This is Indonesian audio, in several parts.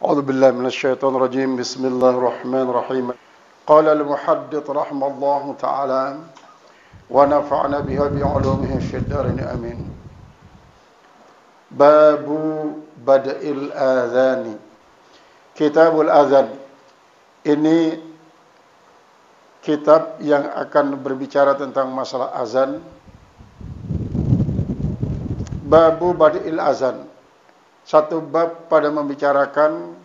أعوذ بالله من الشيطان الرجيم. بسم الله الرحمن الرحيم. قال المحدث رحمه الله تعالى ونفعنا بها بعلومه في الدارين آمين. باب بدء الآذان. Kitabul Azan. Ini kitab yang akan berbicara tentang masalah azan. Babu bad'il azan. Satu bab pada membicarakan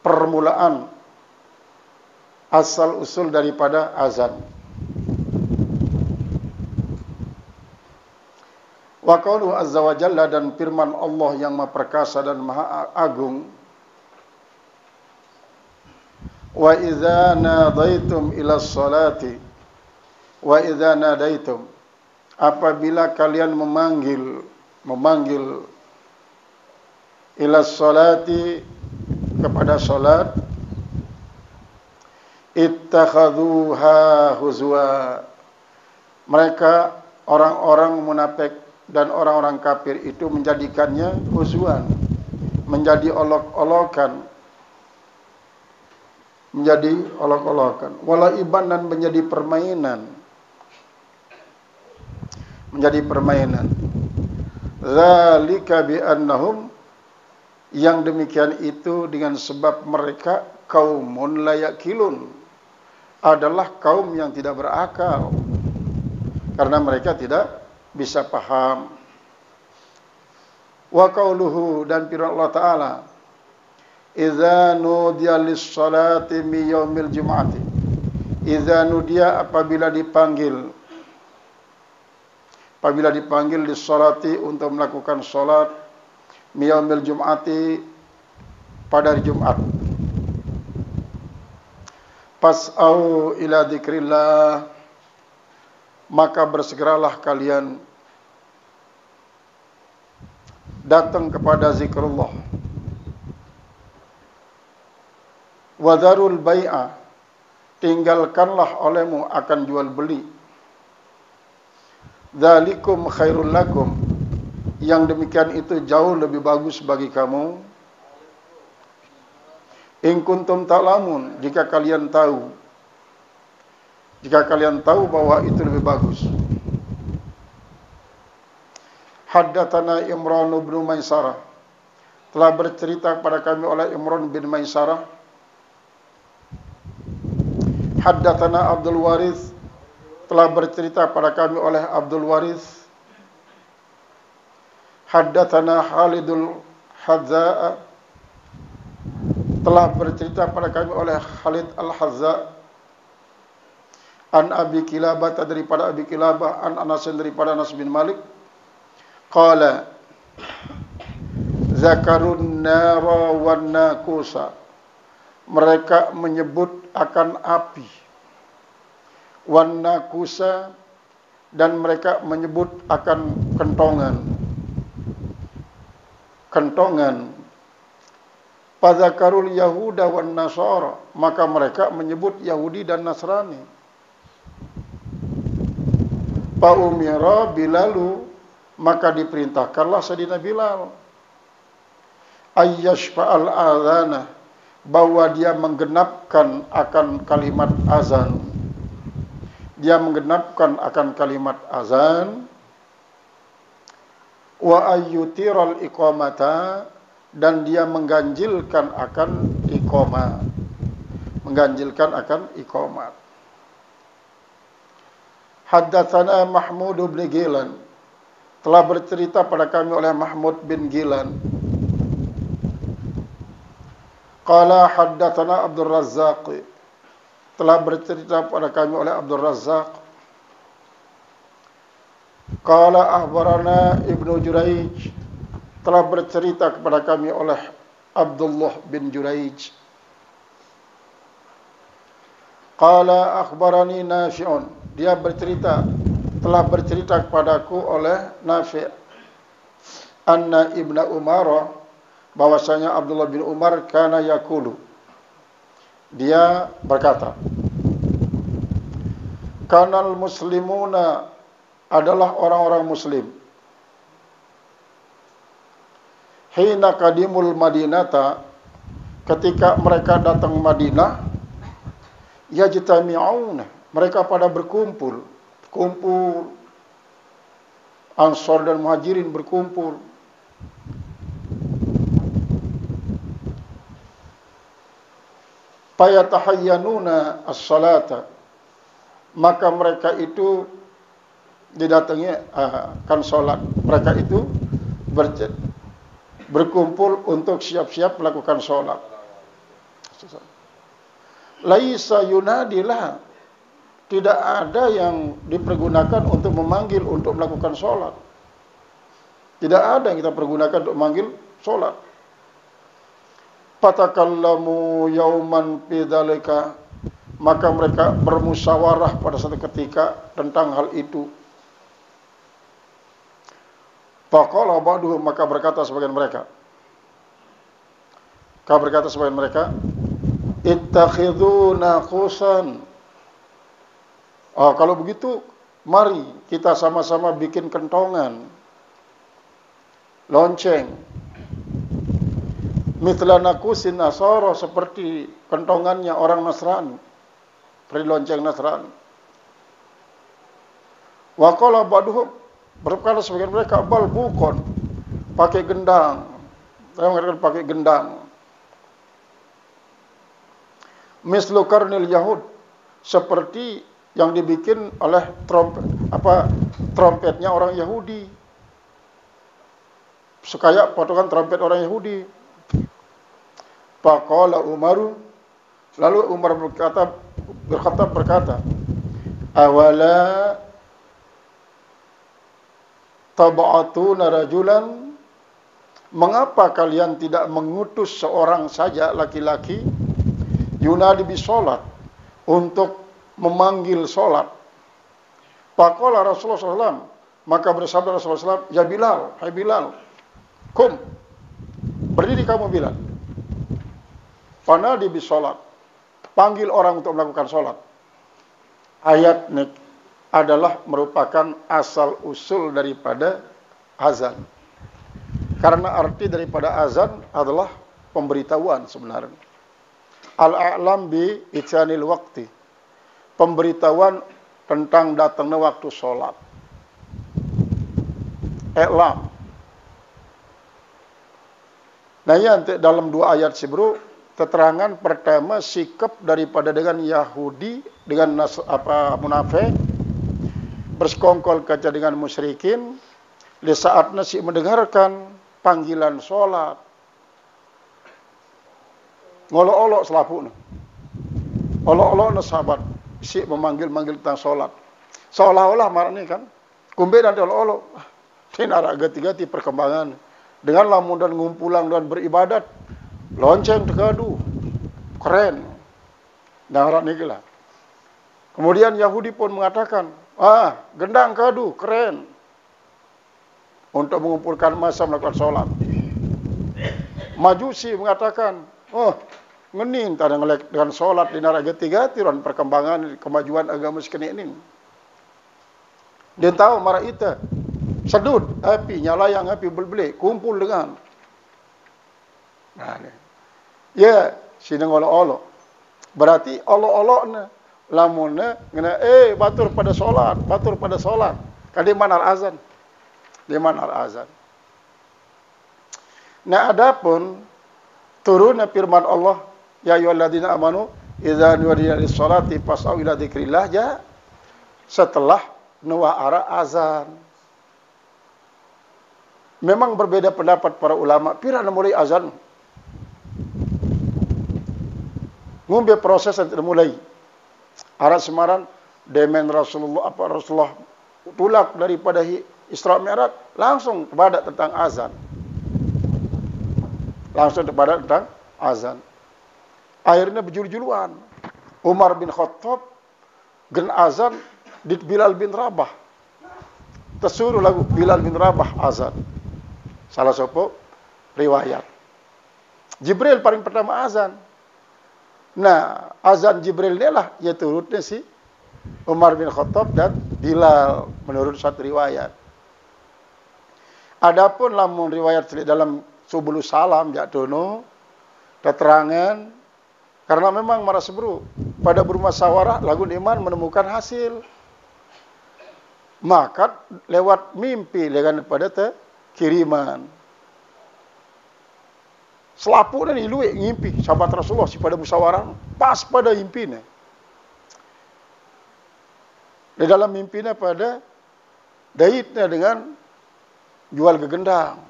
permulaan asal usul daripada azan. Wa qauluhu azza wa jalla, dan firman Allah yang Maha Perkasa dan Maha Agung. Wa idza nadaitum ila sholati, wa idza nadaitum, apabila kalian memanggil ila sholati, kepada salat, ittakhadhuha huzwa, mereka orang-orang munafik dan orang-orang kafir itu menjadikannya huzwan, menjadi olok-olokan, walaiban, dan menjadi permainan, zalika bi annahum, yang demikian itu dengan sebab mereka kaumun la yaqilun, adalah kaum yang tidak berakal, karena mereka tidak bisa paham. Wa qauluhu, dan firman Allah Ta'ala, idza nudiya lis-salati mi yaumil jum'ati, idza nudiya, apabila dipanggil lis-salati, untuk melakukan salat, mi yaumil jum'ati, pada hari Jumat, fas'au ila dzikrillah, maka bersegeralah kalian datang kepada zikrullah. Wadharul bai'a, tinggalkanlah olehmu akan jual beli. Dzalikum khairul lakum, yang demikian itu jauh lebih bagus bagi kamu. In kuntum ta'lamun, jika kalian tahu bahwa itu lebih bagus. Haddatsana Imran bin Maisarah, telah bercerita kepada kami oleh Imran bin Maisarah. Haddatsana Abdul Waris, telah bercerita kepada kami oleh Abdul Waris. Haddatsana Khalidul Hadza, telah bercerita kepada kami oleh Khalid Al-Hadza. An Abi Kilabah, daripada Abi Kilabah. An Anas, daripada Anas bin Malik. Qala zakarun nara wan nakusa, mereka menyebut akan api, wan nakusa, dan mereka menyebut akan kentongan. Fadzakarul yahuda wan nasara, maka mereka menyebut Yahudi dan Nasrani. Fa umira Bilalu, maka diperintahkanlah Sayyidina Bilal, ayyashfa'al adzana, bahwa dia menggenapkan akan kalimat azan. Wa ayyutiral iqamata, dan dia mengganjilkan akan iqamat. Haddatsana Mahmud bin Gilan, telah bercerita pada kami oleh Mahmud bin Gilan. Qala haddatsana Abdul Razzaq, telah bercerita pada kami oleh Abdul Razzaq. Qala akhbarana Ibnu Juraij, telah bercerita kepada kami oleh Abdullah bin Juraij. Qala akhbarani Nafi'un, dia telah bercerita kepadaku oleh Nafi', anna Ibnu Umar, bahwasanya Abdullah bin Umar kana yaqulu, dia berkata, kanal muslimuna adalah orang-orang muslim. Hina kadimul Madinata, ketika mereka datang Madinah, yajtami'una, mereka pada berkumpul. Ansor dan Muhajirin berkumpul. Fayatahayyanuna as-salata, maka mereka itu didatangi kan salat. Mereka itu berkumpul untuk siap-siap melakukan salat. Laisa yunadilah, tidak ada yang dipergunakan untuk memanggil untuk melakukan salat. Tidak ada yang kita pergunakan untuk memanggil salat. Fatakallamu yauman bidzalika, maka mereka bermusyawarah pada satu ketika tentang hal itu. Faqala ba'duhum, maka berkata sebagian mereka, ittakhidhu naqusan. Kalau begitu, mari kita sama-sama bikin kentongan, lonceng. Mithla naqusin nasara, seperti kentongannya orang Nasrani, seperti lonceng Nasrani. Wa qala ba'duhum, berkata sebagian mereka, bal bukon, pakai gendang. Saya mengatakan pakai gendang. Mislu karnil Yahud, seperti yang dibikin oleh trompetnya orang Yahudi. Sekaya potongan trompet orang Yahudi. Faqala Umaru, lalu Umar berkata, awala tab'atuna rajulan, mengapa kalian tidak mengutus seorang saja laki-laki, yunadi bisolat, untuk memanggil solat. Faqala Rasulullah SAW, maka bersabda Rasulullah SAW, ya Bilal, hai Bilal, kum, berdiri kamu Bilal. Fanadi bisolat, panggil orang untuk melakukan solat. Ayat ini adalah merupakan asal usul daripada azan. Karena arti daripada azan adalah pemberitahuan sebenarnya. Al-a'lam bi ityanil waqti, pemberitahuan tentang datangnya waktu sholat. I'lam. Nah ya, dalam dua ayat sebelum, keterangan pertama sikap daripada dengan Yahudi, dengan munafik, bersekongkol kaca dengan musyrikin, di saat nasi mendengarkan panggilan sholat, ngolok-olok selapuknya, olok-olok sahabat, si memanggil-manggil tentang sholat, seolah-olah marah kan, kumbe dan olok-olok, tinara gati-gati perkembangan, dengan lamun dan ngumpulang dan beribadat, lonceng tekadu, keren, dan nikilah. Kemudian Yahudi pun mengatakan, gendang kadu, keren, untuk mengumpulkan massa melakukan sholat. Majusi mengatakan, ngenin tak ada dengan sholat di nara gati-gati dan perkembangan kemajuan agama sekini ini. Dia tahu marah itu, sedut api, nyalayang api berbeli, kumpul dengan. Nah, ya, sini olok-olok. Berarti olok-oloknya, lamunnya, batur pada sholat. Kali mana azan? Di mana azan? Nah, adapun turunnya firman Allah, ya ayyuhalladzina amanu idza nudiya lis-sholati fas'au ila dzikrillah, ya setelah nuwa'ara azan. Memang berbeda pendapat para ulama, pirana mulai azan. Ngumbe proses yang mulai. Arah semaran demen Rasulullah tulak daripada Isra Mi'raj, langsung kepada tentang azan. Akhirnya berjulu-juluan. Umar bin Khattab gen azan di Bilal bin Rabah. Tersuruh lagu Bilal bin Rabah azan. Salah satu riwayat. Jibril paling pertama azan. Nah, azan Jibril ni lah, ya turutnya si Umar bin Khattab dan Bilal menurut satu riwayat. Adapun lamun riwayat dalam Subulus Salam jatuhno keterangan karena memang maras bro pada bermusyawarah lagu iman menemukan hasil. Maka lewat mimpi dengan pada kiriman. Selapu dan ilu ngimpi sahabat Rasulullah si pada musyawarah pas pada impinya. Di dalam mimpinya pada daitnya dengan jual gegendang.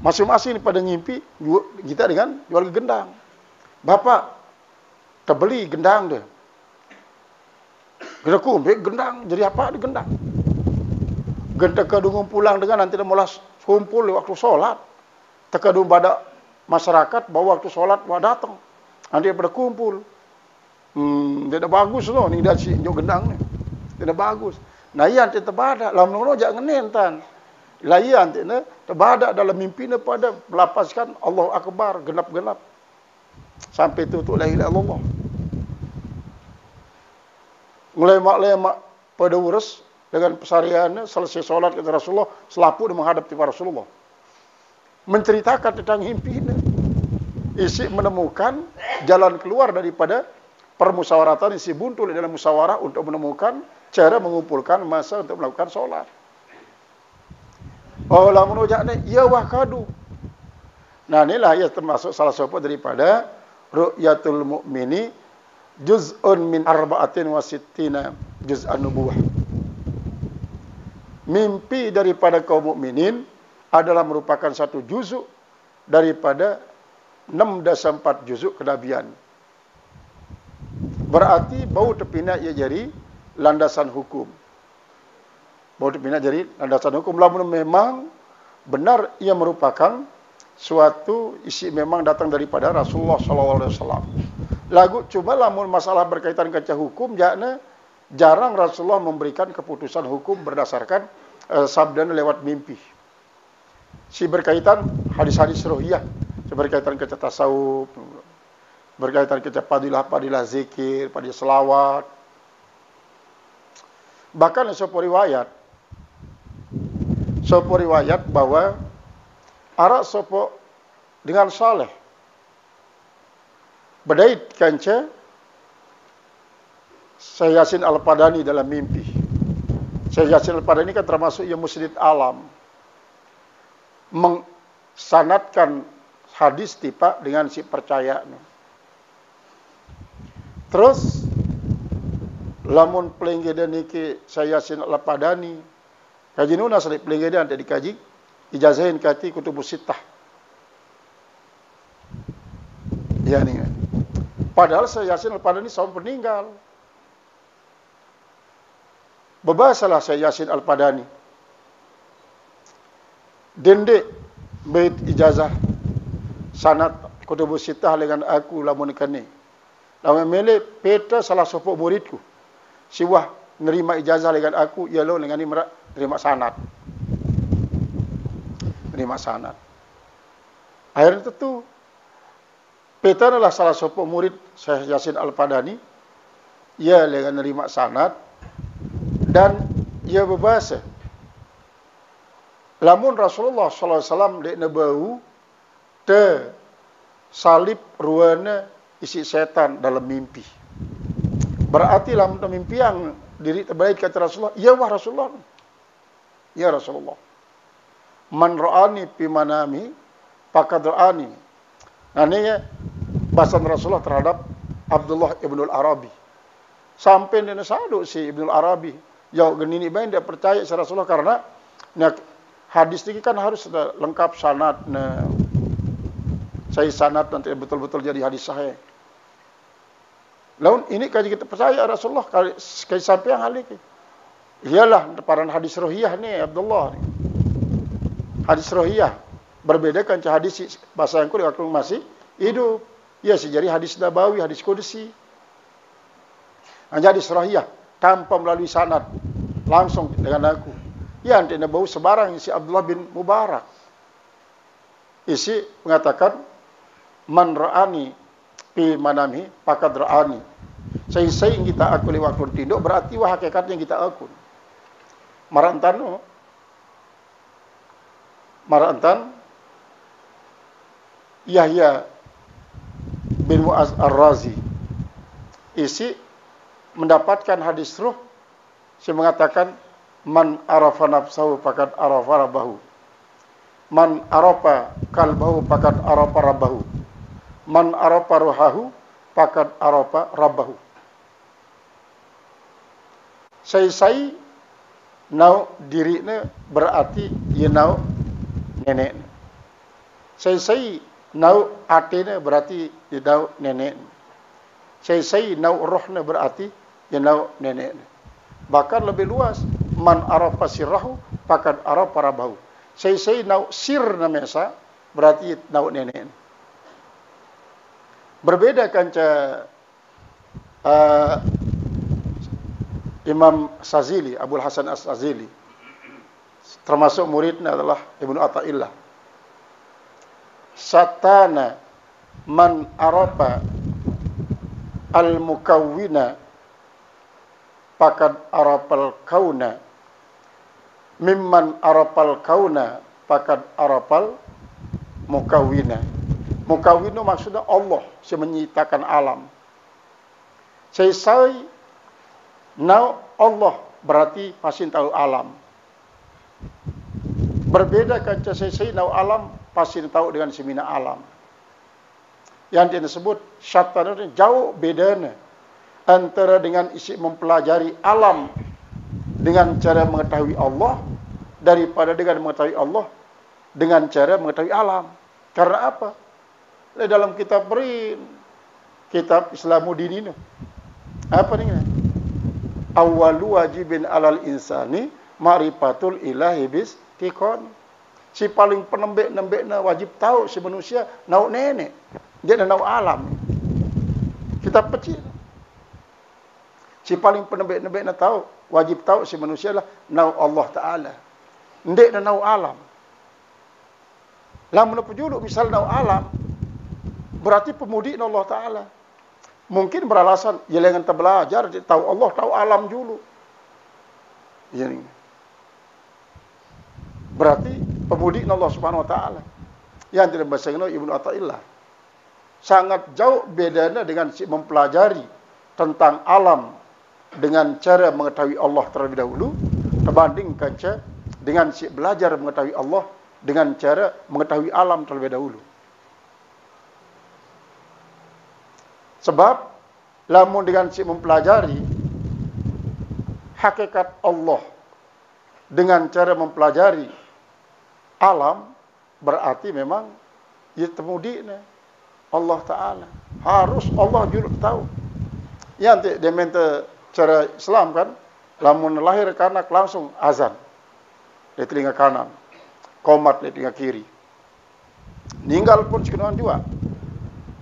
Masing-masing pada ngimpi kita dengan jual gegendang. Bapak terbeli gendang deh. Kita kumpi gendang jadi apa di gendang? Gendang kedungung pulang dengan nanti molas kumpul di waktu sholat. Tekadung pada masyarakat bahwa waktu sholat wah datang. Nanti pada kumpul. Tidak bagus loh ni dah si gendang ni. Tidak bagus. Nah iya nanti terbada. Lalu nojak ngenentan. Lah iya nanti terbada dalam mimpi pada melapaskan Allahu Akbar genap-genap. Sampai tutup la ilaha illallah. Ngelemak-lemak pada urus dengan pesariannya selesai sholat kata Rasulullah selapu dia menghadap kepada Rasulullah. Menceritakan tentang mimpinya. Isi menemukan jalan keluar daripada permusyawaratan isi buntu dalam musyawarah untuk menemukan cara mengumpulkan masa untuk melakukan sholat. Oh lah menujak ni, ya wahkadu. Nah inilah ya termasuk salah satu daripada ru'yatul mu'mini juz'un min arba'atin wa sittina juz'an nubuwah. Mimpi daripada kaum mukminin adalah merupakan satu juzuk daripada 64 juzuk kenabian. Berarti bau tepina ia jadi landasan hukum. Bau tepina jadi landasan hukum. Lamun memang benar ia merupakan suatu isi memang datang daripada Rasulullah SAW. Lagu cuma lamun masalah berkaitan dengan hukum, jarang Rasulullah memberikan keputusan hukum berdasarkan sabdana lewat mimpi. Si berkaitan hadis-hadis ruhiyah, berkaitan ke tasawuf, berkaitan ke padilah zikir, padilah selawat. Bahkan sebuah riwayat bahwa arak sopo dengan saleh berdait kanca Syekh Yasin Al-Padani dalam mimpi. Syekh Yasin Al-Padani kan termasuk yang musnid alam. Mengsanadkan hadis tipa dengan si percaya. Terus lamun pelenggedan niki Syekh Yasin Al-Padani kaji nuna salib pelenggedan tadi dikaji ijazahin kati kutubus sittah. Ya ni. Padahal Syekh Yasin Al-Padani sampai meninggal. Bebasalah Syekh Yasin Al-Padani. Dendek bait ijazah sanad kutubus sittah dengan aku lamun kene. Lamun mele peta salah satu muridku. Siwah nerima ijazah dengan aku ya lo dengan nerima sanad. Nerima sanad. Akhirnya tentu peta adalah salah satu murid Syekh Yasin Al-Padani. Ia dengan nerima sanad dan ia berbahasa. Lamun Rasulullah SAW dek nebau te salib ruana isi setan dalam mimpi. Berarti dalam mimpi yang diri terbaik kata Rasulullah, ya wah Rasulullah. Ya Rasulullah. Man ra'ani fi manami faqad ra'ani. Nah ini bahasan Rasulullah terhadap Abdullah Ibn Arabi. Sampai dia saduk si Ibn Arabi. Ya genini bain dia percaya si Rasulullah karena hadis ini kan harus lengkap sanad. Saya sanad nanti betul-betul jadi hadis sahih. Lalu ini kaji kita percaya Rasulullah kaji sampai yang hal ini. Iyalah deparan hadis rohiyah ni Abdullah ni. Hadis rohiyah berbeda kan hadis bahasa yang waktu masih hidup. Ya sejari hadis nabawi, hadis qudsi. Hadis rohiyah tanpa melalui sanad langsung dengan aku. Ya nanti bau sebarang isi Abdullah bin Mubarak. Isi mengatakan man ra'ani fi manami faqad ra'ani. Sai kita aku lewat waktu tinduk berarti wah hakikatnya kita akun. Marantan Yahya bin Mu'az Ar-Razi isi mendapatkan hadis ruh yang mengatakan man arafa nafsahu faqad arafa rabbahu, man arafa qalbahu faqad arafa rabbahu, man arafa ruhahu faqad arafa rabbahu. Sai nau dirina berarti ye nau nenek. Sai nau atena berarti ye nau nenek. Sai nau rohna berarti ye nau nenek. Bahkan lebih luas, man arafa sirrahu faqad arafa rabbahu. Sai nau sirna mesa berarti nau nenek. Berbeda kanca Imam Sazili, Abul Hasan As-Sazili, termasuk muridnya adalah Ibnu Athaillah. Satana man arafa al-mukawwina faqad arafal kauna, mimman arafal kauna faqad arafal mukawwina. Mukawwina maksudnya Allah yang menciptakan alam. Sai now Allah berarti pasti tahu alam. Berbeda kanca sai now alam pasti tahu dengan semina alam. Yang disebut syaitan jauh bedanya antara dengan isi mempelajari alam dengan cara mengetahui Allah daripada dengan mengetahui Allah dengan cara mengetahui alam. Karena apa? Dalam kitab Islamudin ini apa nih? Awwalu wajibin alal insani ma'rifatul ilahi bis tikon. Si paling penembek-nembekna wajib tahu si manusia nau nenek. Dia nau alam. Kita kecil. Si paling penembek-nembekna tahu, wajib tahu si manusia lah nau Allah Ta'ala. Ndek nau alam. Lamun pejuluk misal nau alam, berarti pemudi Allah Ta'ala. Mungkin beralasan, ya jangan terbelajar, tahu Allah, tahu alam dulu. Yani. Berarti pemudi Allah Subhanahu Wa Ta'ala. Yang tidak bahasa Ibnu Athaillah. Sangat jauh bedanya dengan si mempelajari tentang alam dengan cara mengetahui Allah terlebih dahulu, terbandingkan dengan si belajar mengetahui Allah dengan cara mengetahui alam terlebih dahulu. Sebab lamun dengan si mempelajari hakikat Allah dengan cara mempelajari alam berarti memang ia temudina Allah Ta'ala. Harus Allah juga tahu. Yang dia minta cara Islam kan, lamun lahir kanak langsung azan di telinga kanan, qomat di telinga kiri. Ninggal pun sekenawan juga.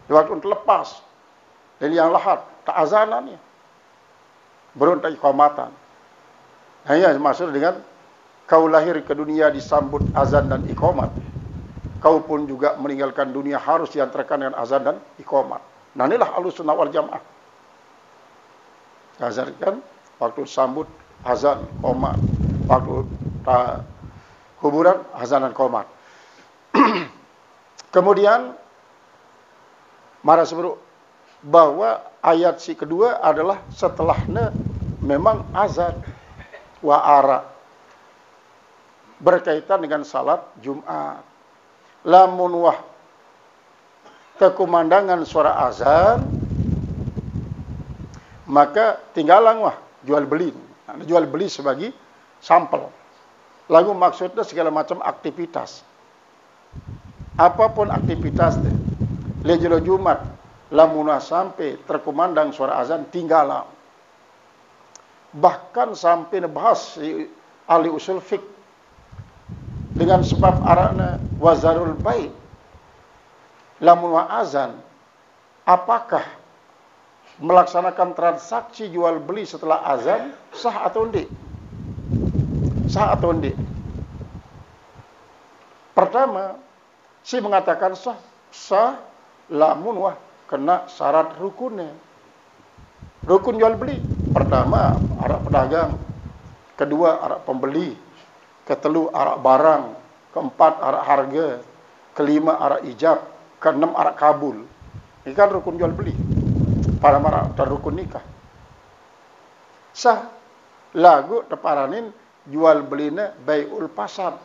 Di waktu terlepas dan yang lahat tak azanannya belum tak iqamatan. Hanya maksud dengan kau lahir ke dunia disambut azan dan iqamat, kau pun juga meninggalkan dunia harus diantarkan dengan azan dan iqamat. Nah inilah Ahlussunnah wal Jamaah. Azan kan waktu sambut azan iqamat, waktu kuburan azan dan iqamat. Kemudian marah seberuk bahwa ayat si kedua adalah setelahnya memang azan wa ara berkaitan dengan salat Jumat. Lamun wah kekumandangan suara azan maka tinggalan wah jual beli. Nah, jual beli sebagai sampel. Lalu maksudnya segala macam aktivitas. Apapun aktivitas deh. Lejelo Jumat lamunah sampai terkumandang suara azan tinggalan. Bahkan sampai bahas ahli usul fiqh dengan sebab arana wazarul bait. Lamun wa azan, apakah melaksanakan transaksi jual beli setelah azan sah atau tidak? Sah atau tidak? Pertama, si mengatakan sah lamun wah kena syarat rukunnya. Rukun jual beli. Pertama, arak pedagang. Kedua, arak pembeli. Ketelu, arak barang. Keempat, arak harga. Kelima, arak ijab. Keenam, arak kabul. Ini kan rukun jual beli. Para arak dan rukun nikah. Sah. Lagu teparanin jual belina bai'ul pasar.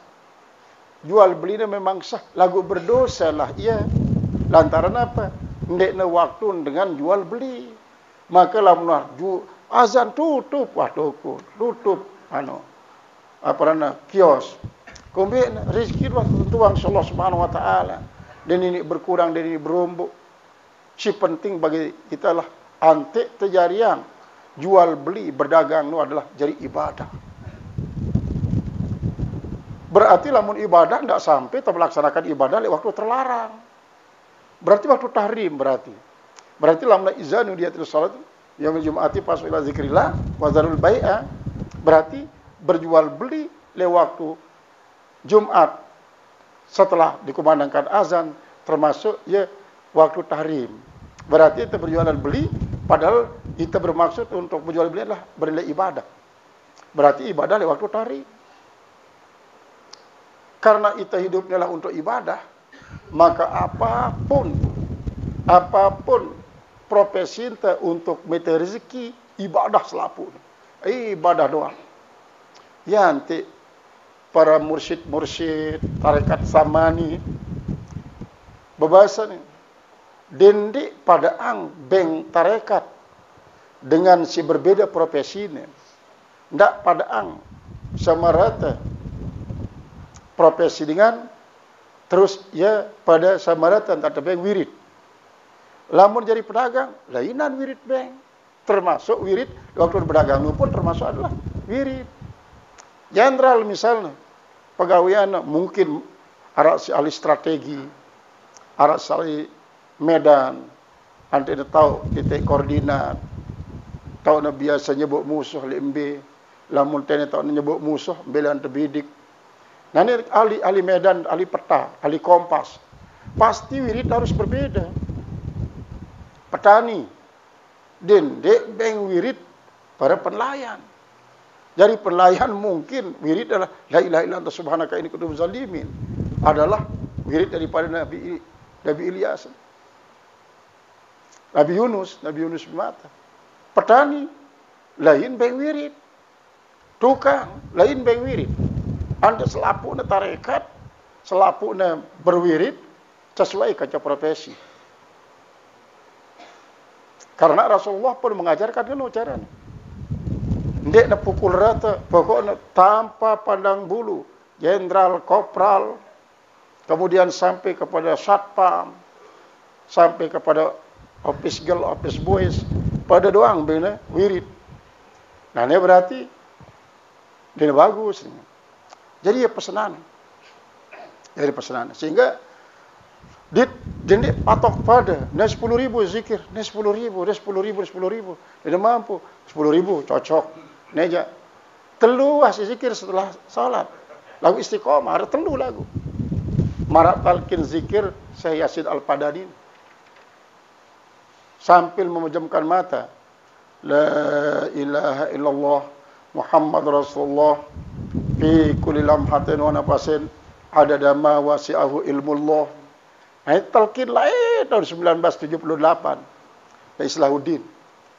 Jual belina memang sah. Lagu berdosa lah. Iya. Lantaran apa? Ndekna waktu dengan jual beli. Maka lamun azan tutup. Wah tutup. Kios. Kemudian rezeki tuang Allah Subhanahu wa taala. Dan ini berkurang, dan ini berombok. Si penting bagi kita lah antik tejarian. Jual beli berdagang itu adalah jadi ibadah. Berarti lamun ibadah tidak sampai terlaksanakan ibadah di waktu terlarang. Berarti waktu tahrim berarti. Berarti lamun izanu diatil salat yaumil jum'ati pas ila zikrillah wa zarul bai'a. Berarti berjual beli le waktu Jumat setelah dikumandangkan azan termasuk ya waktu tahrim. Berarti itu berjualan beli padahal kita bermaksud untuk berjual beli adalah bernilai ibadah. Berarti ibadah le waktu tahrim. Karena kita hidupnya lah untuk ibadah, maka apapun profesi kita untuk mete rezeki, ibadah selapu. Ibadah doang. Ya nanti para mursyid tarekat samani berbahasa ni dendi pada ang beng tarekat dengan si berbeda profesi ni. Ndak pada ang sama rata profesi dengan terus ya pada samaratan tak beng wirid. Lamun jadi pedagang, lainan wirid beng. Termasuk wirid waktu berdagang pun termasuk adalah wirid. Jenderal misalnya, pegawaian mungkin arak si ahli strategi, arak si ahli medan, nanti tahu titik koordinat, tahu na biasa nyebut musuh LMB, lamun tene tahu nyebut musuh belan terbidik. Nah ini ahli medan, ahli peta, ahli kompas. Pasti wirid harus berbeda. Petani, dek beng wirid para penelayan. Jadi penelayan mungkin wirid adalah la ilaha illa anta subhanaka inni kuntu minaz zalimin. Adalah wirid daripada Nabi Ilyas. Nabi Yunus bin Matta. Petani lain beng wirid. Tukang lain beng wirid. Anda selapuknya tarekat, selapuknya berwirid, sesuai kaca profesi. Karena Rasulullah pun mengajarkan kan caranya. Ndek na pukul rata, pokoknya tanpa pandang bulu, jenderal, kopral, kemudian sampai kepada satpam, sampai kepada office girl, office boys, pada doang bina wirid. Nah ini berarti dia bagus. Jadi ya pesanan. Jadi pesanan. Sehingga dia patok pada 10.000 zikir, 10.000. Dia mampu 10.000 cocok. Neja telu asih zikir setelah salat. Lagu istiqomah ada telu lagu. Marak talqin zikir Syekh Yasin Al-Padani. Sambil memejamkan mata. La ilaha illallah Muhammad Rasulullah fi kulli lamhatin wa nafasin adada ma wasi'ahu ilmullah. Nah, talqin lain tahun 1978 dari Islahuddin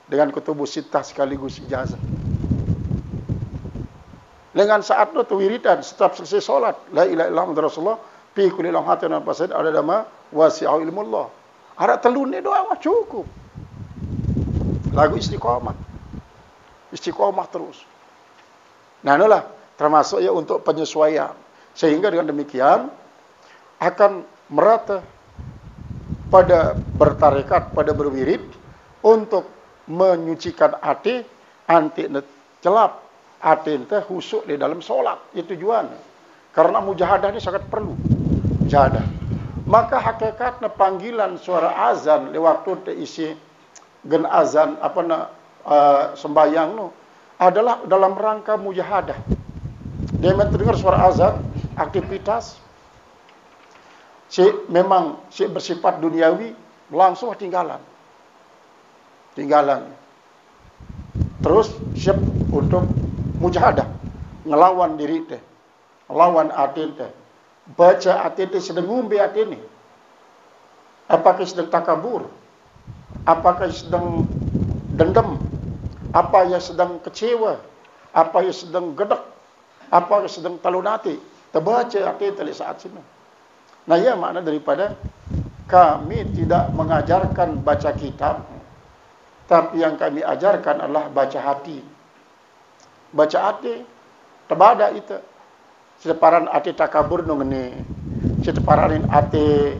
dengan kutubus sittah sekaligus ijazah. Dengan saat itu wiridan setiap selesai salat la ilaha illallah Muhammad Rasulullah fi kulli lamhatin wa nafasin adada ma wasi'ahu ilmullah. Ada telune doang cukup. Lagu istiqomah. Istiqomah terus. Nah, inilah termasuk ya untuk penyesuaian. Sehingga dengan demikian akan merata pada bertarekat, pada berwirid untuk menyucikan hati, anti celap, hati itu husuk di dalam solat. Itu tujuan. Karena mujahadah ini sangat perlu. Mujahadah. Maka hakikatnya panggilan suara azan di waktu terisi gen azan sembahyang no adalah dalam rangka mujahadah. Dia mendengar suara azan, aktivitas memang bersifat duniawi, langsung tinggalan. terus siap untuk mujahadah, ngelawan diri teh, ngelawan hati teh. Baca hati teh sedang ngumbe hati ini. Apakah sedang takabur? Apakah sedang dendam? Apa yang sedang kecewa? Apa yang sedang gedek? Apa yang sedang talunati? Terbaca hati teh saat sini. Nah, ya makna daripada kami tidak mengajarkan baca kitab, tapi yang kami ajarkan adalah baca hati. Baca hati, terbada itu. Separan hati takabur nungeni, separanin hati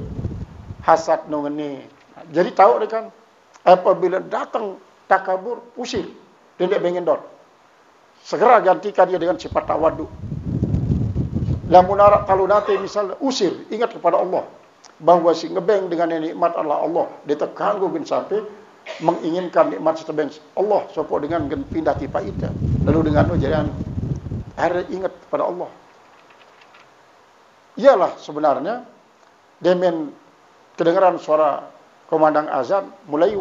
hasad nungeni. Jadi tahu deh kan, apabila datang takabur, usir, tidak pengen dot. Segera gantikan dia dengan sifat tawadu. Lamun arak talunate misalnya, usir, ingat kepada Allah. Bahwa si ngebeng dengan nikmat adalah Allah. Dia terganggu sampai menginginkan nikmat setebeng Allah. Sopo dengan pindah tipa itu. Lalu dengan jangan harus ingat kepada Allah. Iyalah sebenarnya demen kedengaran suara komandang azan mulai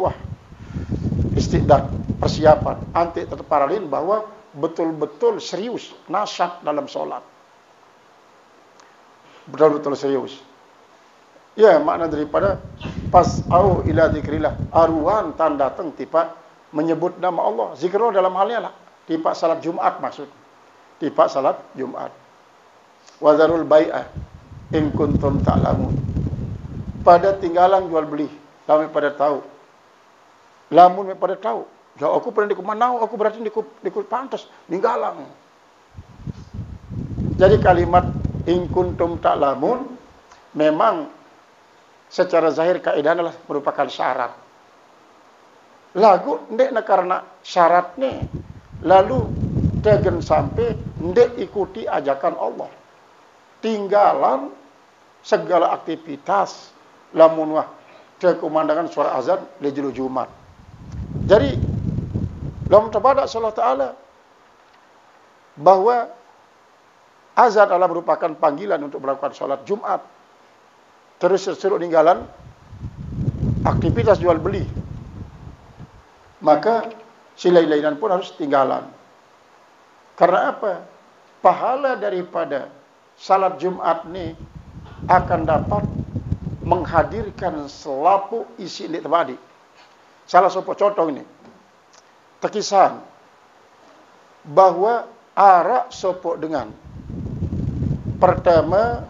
istiqdat persiapan anti terparalin bahwa betul-betul serius nasyad dalam sholat, betul-betul serius. Ya, makna daripada pas'au ila dzikrillah, aruan tanda datang tipa menyebut nama Allah. Zikrullah dalam halnya lah tipa salat Jumat maksud. Tipa salat Jumat. Wazarul bai'ah in kuntum ta'lamun. Pada tinggalan jual beli, lamun pada tahu. Lamun pada tahu. Ya aku pernah di Manau, aku berarti di pantas ninggalang. Jadi kalimat in kuntum ta'lamun memang secara zahir kaidah adalah merupakan syarat. Lagu ndek karena syaratnya lalu tegen sampai ndek ikuti ajakan Allah. Tinggalan segala aktivitas lamun wah kekumandangan suara azan lejulu Jumat. Jadi lamun tabadak sallallahu taala bahwa azan adalah merupakan panggilan untuk melakukan salat Jumat. Terus sesuruh ninggalan aktivitas jual beli. Maka silai-lainan pun harus tinggalan. Karena apa? Pahala daripada salat Jumat ini akan dapat menghadirkan selapu isi ini tadi. Salah satu contoh ini. Tekisan bahwa arak sopok dengan pertama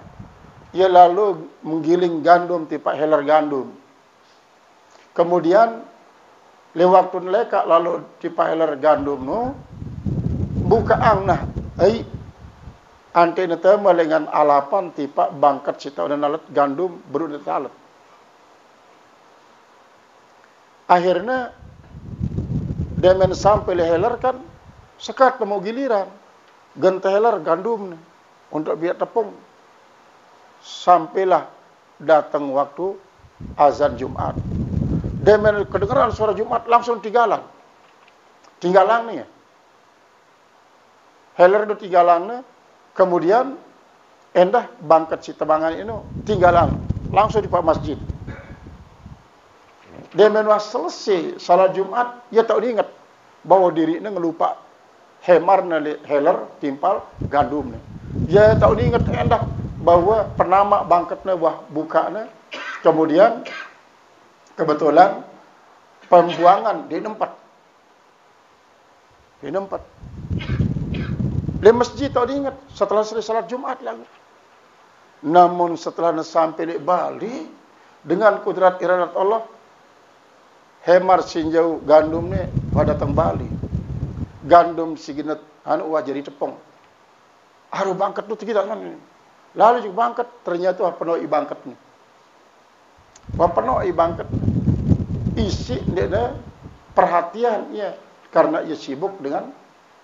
ia lalu menggiling gandum tipa heler gandum. Kemudian lewat waktu leka lalu tipa heler gandum no buka angna ai antena tema dengan alapan tipa bangkat cita dan alat gandum berunut alat. Akhirnya demen sampai leheler kan sekat mau giliran genteheler gandum nih, untuk biar tepung. Sampailah datang waktu azan Jumat. Demen kedengaran suara Jumat langsung tinggalan. Tinggalan nih ya. Heler do tinggalan, kemudian endah bangkat si tebangan ini tinggalan langsung di pak masjid. Demen was selesai salat Jumat, ya tak diingat bahwa diri ini ngelupa hemar heler timpal gandum nih. Ya tak diingat endah bahwa penama bangkatnya wah bukanya, kemudian kebetulan pembuangan di nempat. Di masjid tak diingat setelah selesai salat Jumat lagi. Namun setelah sampai di Bali dengan kudrat iradat Allah, hemar sinjau gandum ni pada datang Bali. Gandum siginat anu wah jadi tepung. Aru bangkat tu kita kan ini. Lalu juga bangkat, ternyata penuh bangkat ni. Penuh bangkat isi dia perhatian ia karena ia sibuk dengan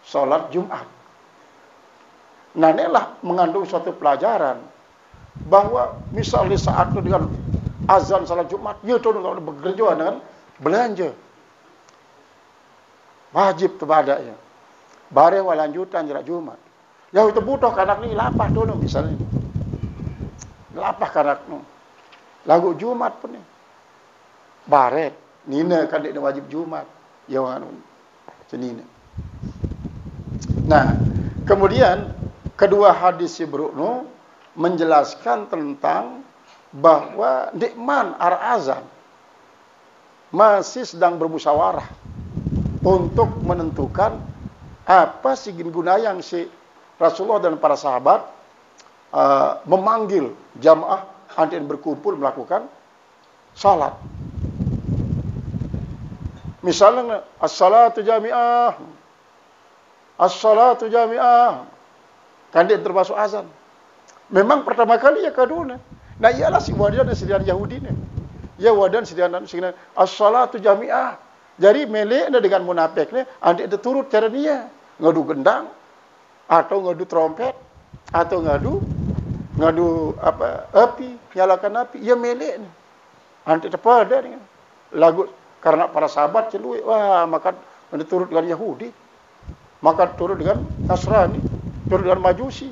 solat Jumat. Nah, inilah mengandung suatu pelajaran bahwa misalnya saat itu dengan azan salat Jumat, ia tu kalau bekerja dengan belanja wajib terbadaknya. Bare lanjutan jarak Jumat. Ya itu butuh kanak ni lapah dulu misalnya. Lapah kanak nu. Lagu Jumat pun ni. Bare nina kan dia wajib Jumat. Ya anu senina. Nah, kemudian kedua hadis Ibruknu menjelaskan tentang bahwa nikman arah azan masih sedang bermusyawarah untuk menentukan apa sih guna yang si Rasulullah dan para sahabat memanggil jamaah antin berkumpul melakukan salat. Misalnya as-salatu jami'ah, as-salatu jami'ah, kan dia termasuk azan. Memang pertama kali ya kaduna. Nah ialah si wadan sedian Yahudi ni. Ya wadan sedian as-salatu jami'ah. Jadi meleknya dengan munafik ni, andik itu turut cara dia ngadu gendang atau ngadu trompet atau ngadu api, nyalakan api. Ya melek ni. Andik terpada ni lagu karena para sahabat celui, wah maka turut dengan Yahudi, maka turut dengan Nasrani, turut dengan Majusi.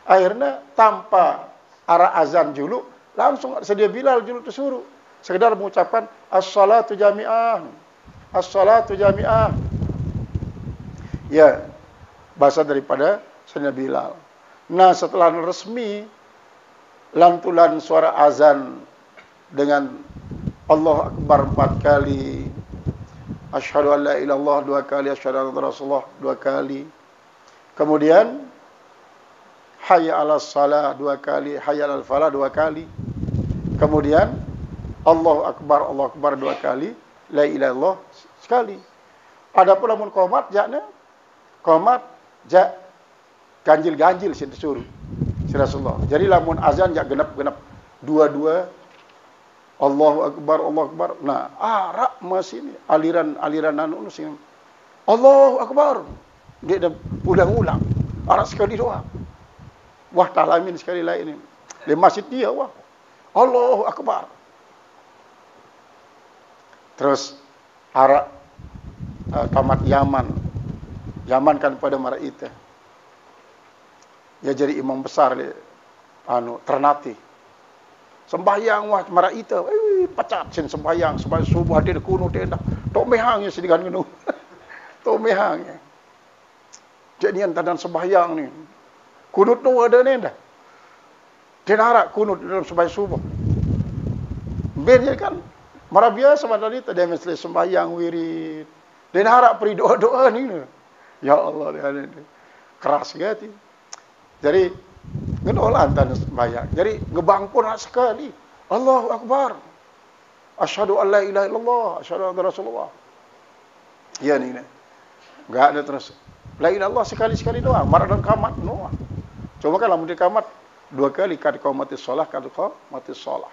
Akhirnya tanpa arah azan dulu, langsung sedia Bilal dulu disuruh sekedar mengucapkan as-salatu jami'ah, as-salatu jami'ah. Ya, bahasa daripada sedia Bilal. Nah, setelah resmi lantulan suara azan dengan Allah Akbar 4 kali, asyhadu an la ilaha illallah 2 kali, asyhadu anna Rasulullah 2 kali. Kemudian hayya 'alas shalah 2 kali, hayya 'alal falah 2 kali. Kemudian Allah Akbar 2 kali, la ilaha illallah sekali. Adapun lamun qomat jakna qomat jak ganjil-ganjil sing disuruh si Rasulullah. Jadi lamun azan jak genap-genap dua-dua Allahu Akbar. Nah, arak masih ini aliran anu sing Allahu Akbar. Dia dah ulang-ulang. Arak sekali doa. Wah, talamin sekali lain ini. Di masjid dia wah. Allahu Akbar. Terus arak tamat Yaman. Yaman kan pada mara itu. Ya jadi imam besar dia Ternate. Sembahyang wah mara ita, pacat sin sembahyang subuh dia kuno tenda. Tok mehang ya sedigan kuno. Tok mehang ya. Jadi antadan sembahyang ni. Kunut tu ada ni dah. Dia harap kunut dalam sembahyang subuh. Ben dia kan mara biasa madali dia mesti sembahyang wirid. Dia harap beri doa-doa ni. Ya Allah dia ni. Keras gati. Jadi ngenolah antan sembahyang. Jadi ngebang pun sekali. Allahu Akbar. Asyhadu an la ilaha illallah, asyhadu anna Rasulullah. Ya ni. Enggak ada terus. La ilaha illallah sekali-sekali doang. Marah dan kamat doang. Cuma kan lamun di kamat 2 kali kad qamatis shalah, kad qamatis shalah.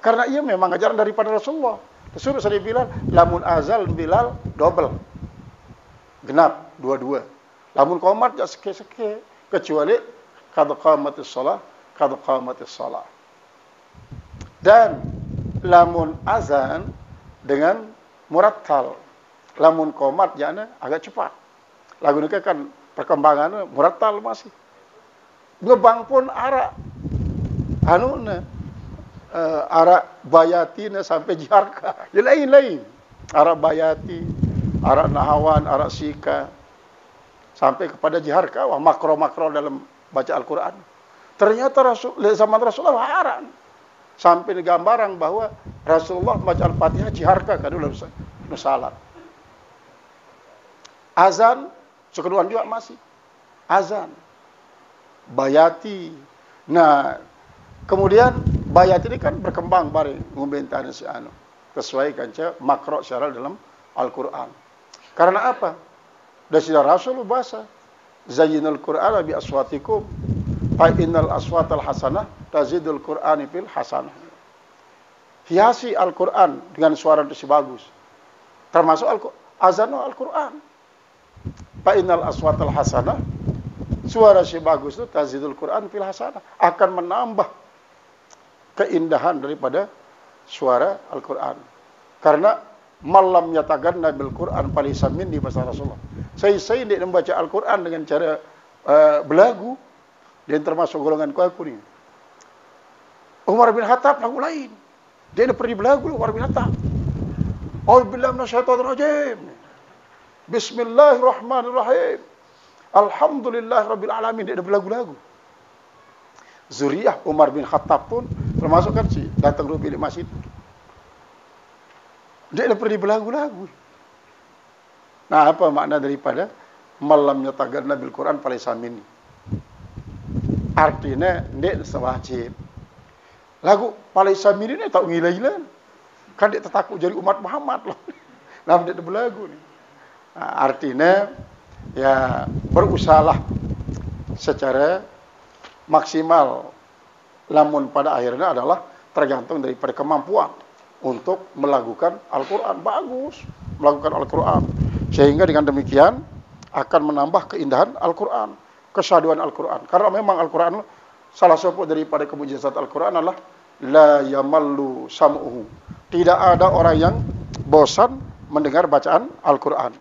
Karena ia memang ajaran daripada Rasulullah. Disuruh saya Bilal, lamun azal Bilal double. Genap dua-dua. Lamun qomat jak seke-seke kecuali kad qamatis shalah. Dan lamun azan dengan murattal. Lamun qomat jana agak cepat. Lagu ni kan perkembangannya murattal masih. Ngebang pun arak arak bayati sampai jiharka. Ya lain-lain. Arak bayati, arak nahawan, arak sika sampai kepada jiharka, wah makro-makro dalam baca Al-Quran. Ternyata zaman Rasulullah haram. Sampai digambaran bahwa Rasulullah baca Al-Fatihah jiharka kan dalam salat. Azan, sekeduaan juga masih. Azan. Bayati. Nah, kemudian bayati ini kan berkembang bareng ngumbentan si sesuai kanca makro secara dalam Al-Quran. Karena apa? Dari Rasul bahasa zayyinul Qur'ana bi aswatikum fa innal aswatal hasanah tazidul Qur'ani fil hasanah. Hiasi Al-Qur'an dengan suara yang bagus. Termasuk azan Al-Qur'an. Fa innal aswatal hasanah, suara si bagus itu tazidul Qur'an fil hasanah, akan menambah keindahan daripada suara Al-Qur'an. Karena malam nyatakan Nabil Quran palisa minni bahasa Rasulullah. Saya tidak membaca Al-Quran dengan cara belagu. Dia termasuk golongan aku ni. Umar bin Khattab lagu lain. Dia pergi belagu Umar bin Khattab. Auzubillahi minasyaitonir rajim. Bismillahirrahmanirrahim. Alhamdulillahirabbil alamin. Dia ada berlagu-lagu. Zuriyah Umar bin Khattab pun termasuk kan si datang ke bilik masjid. Dia ada pergi berlagu-lagu. Nah, apa makna daripada malam yataganna bil Quran falaysa minni? Artinya dia sewajib. Lagu falaysa minni ni tak gila-gila. Kan dia tertakut jadi umat Muhammad loh. Nah, dia ada berlagu ni. Nah, artinya ya berusahalah secara maksimal, namun pada akhirnya adalah tergantung daripada kemampuan untuk melakukan Al-Quran. Bagus melakukan Al-Quran, sehingga dengan demikian akan menambah keindahan Al-Quran, kesyahduan Al-Quran. Karena memang Al-Quran, salah satu daripada kemujizat Al-Quran adalah la yamallu sam'uhu. Tidak ada orang yang bosan mendengar bacaan Al-Quran.